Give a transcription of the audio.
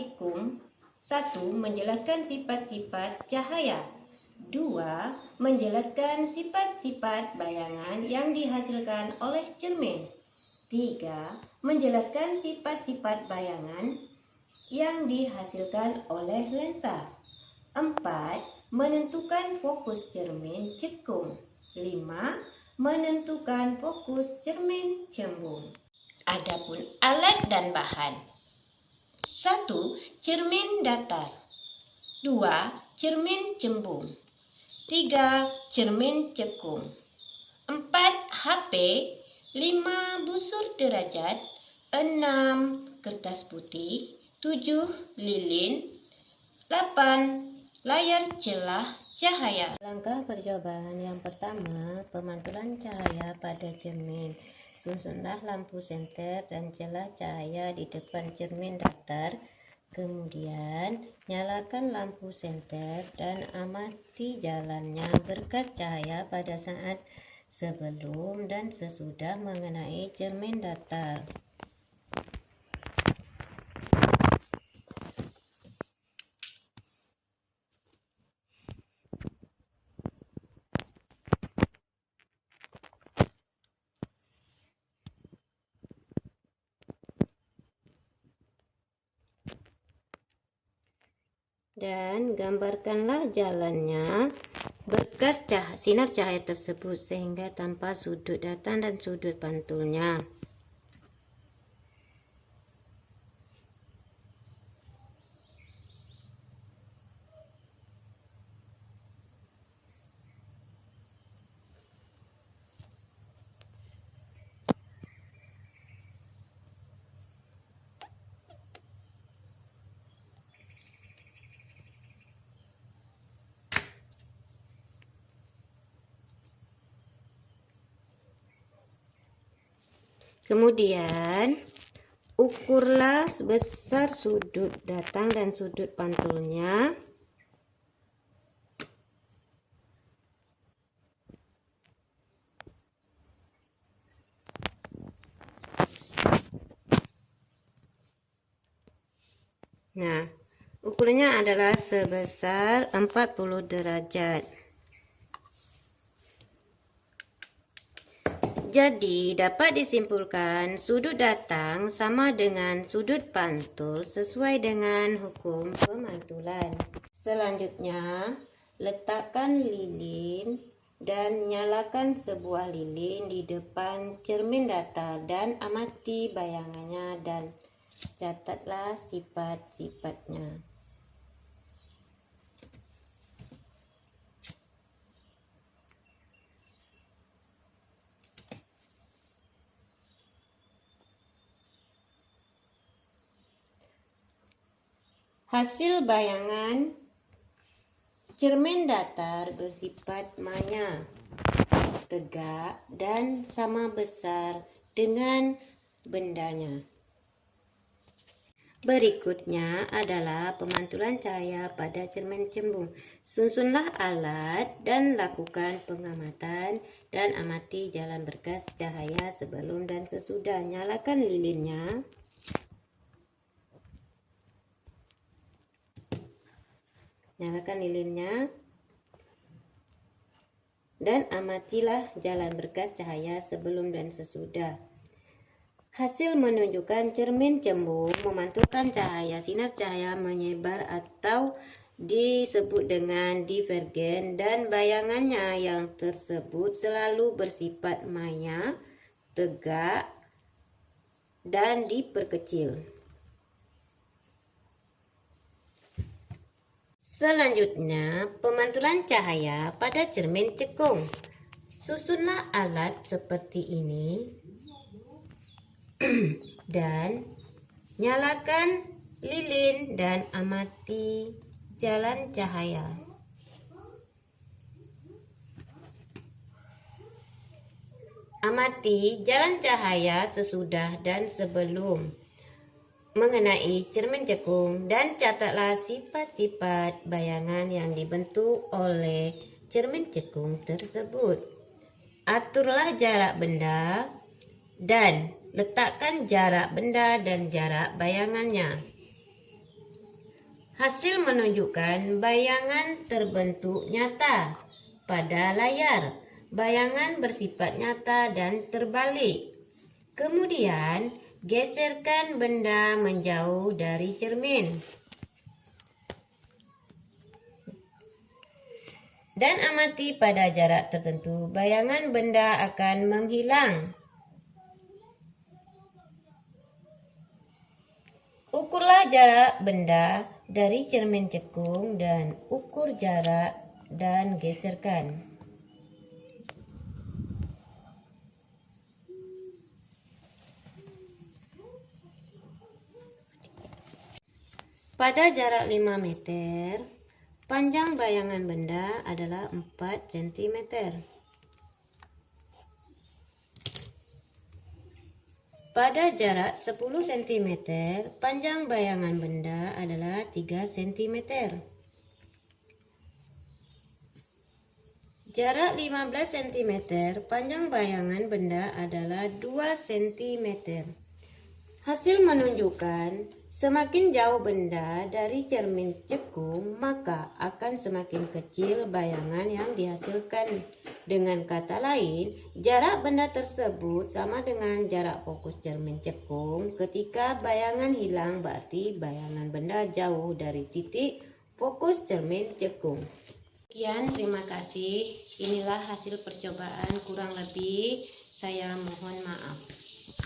barikum. 1. Menjelaskan sifat-sifat cahaya. 2. Menjelaskan sifat-sifat bayangan yang dihasilkan oleh cermin. 3. Menjelaskan sifat-sifat bayangan yang dihasilkan oleh lensa. 4. Menentukan fokus cermin cekung. 5. Menentukan fokus cermin cembung. Adapun alat dan bahan. 1. Cermin datar. 2. Cermin cembung. 3. Cermin cekung. 4. HP. 5. Busur derajat. 6. Kertas putih. 7. Lilin. 8. Layar celah cahaya. Langkah percobaan yang pertama, pemantulan cahaya pada cermin. Susunlah lampu senter dan celah cahaya di depan cermin datar. Kemudian, nyalakan lampu senter dan amati jalannya berkas cahaya pada saat sebelum dan sesudah mengenai cermin datar. Dan gambarkanlah jalannya berkas sinar cahaya tersebut sehingga tanpa sudut datang dan sudut pantulnya. Kemudian ukurlah sebesar sudut datang dan sudut pantulnya. Nah, ukurannya adalah sebesar 40 derajat. Jadi, dapat disimpulkan sudut datang sama dengan sudut pantul sesuai dengan hukum pemantulan. Selanjutnya, letakkan lilin dan nyalakan sebuah lilin di depan cermin datar dan amati bayangannya dan catatlah sifat-sifatnya. Hasil bayangan cermin datar bersifat maya, tegak, dan sama besar dengan bendanya. Berikutnya adalah pemantulan cahaya pada cermin cembung. Susunlah alat dan lakukan pengamatan dan amati jalan berkas cahaya sebelum dan sesudah. Nyalakan lilinnya. Dan amatilah jalan berkas cahaya sebelum dan sesudah. Hasil menunjukkan cermin cembung memantulkan cahaya. Sinar cahaya menyebar atau disebut dengan divergen dan bayangannya yang tersebut selalu bersifat maya, tegak, dan diperkecil. Selanjutnya, pemantulan cahaya pada cermin cekung. Susunlah alat seperti ini dan nyalakan lilin dan amati jalan cahaya. Amati jalan cahaya sesudah dan sebelum mengenai cermin cekung dan catatlah sifat-sifat bayangan yang dibentuk oleh cermin cekung tersebut. Aturlah jarak benda dan letakkan jarak benda dan jarak bayangannya. Hasil menunjukkan bayangan terbentuk nyata pada layar. Bayangan bersifat nyata dan terbalik. Kemudian, geserkan benda menjauh dari cermin. Dan amati pada jarak tertentu, bayangan benda akan menghilang. Ukurlah jarak benda dari cermin cekung dan ukur jarak dan geserkan. Pada jarak 5 meter, panjang bayangan benda adalah 4 cm. Pada jarak 10 cm, panjang bayangan benda adalah 3 cm. Jarak 15 cm, panjang bayangan benda adalah 2 cm. Hasil menunjukkan semakin jauh benda dari cermin cekung, maka akan semakin kecil bayangan yang dihasilkan. Dengan kata lain, jarak benda tersebut sama dengan jarak fokus cermin cekung. Ketika bayangan hilang, berarti bayangan benda jauh dari titik fokus cermin cekung. Sekian, terima kasih. Inilah hasil percobaan, kurang lebih saya mohon maaf.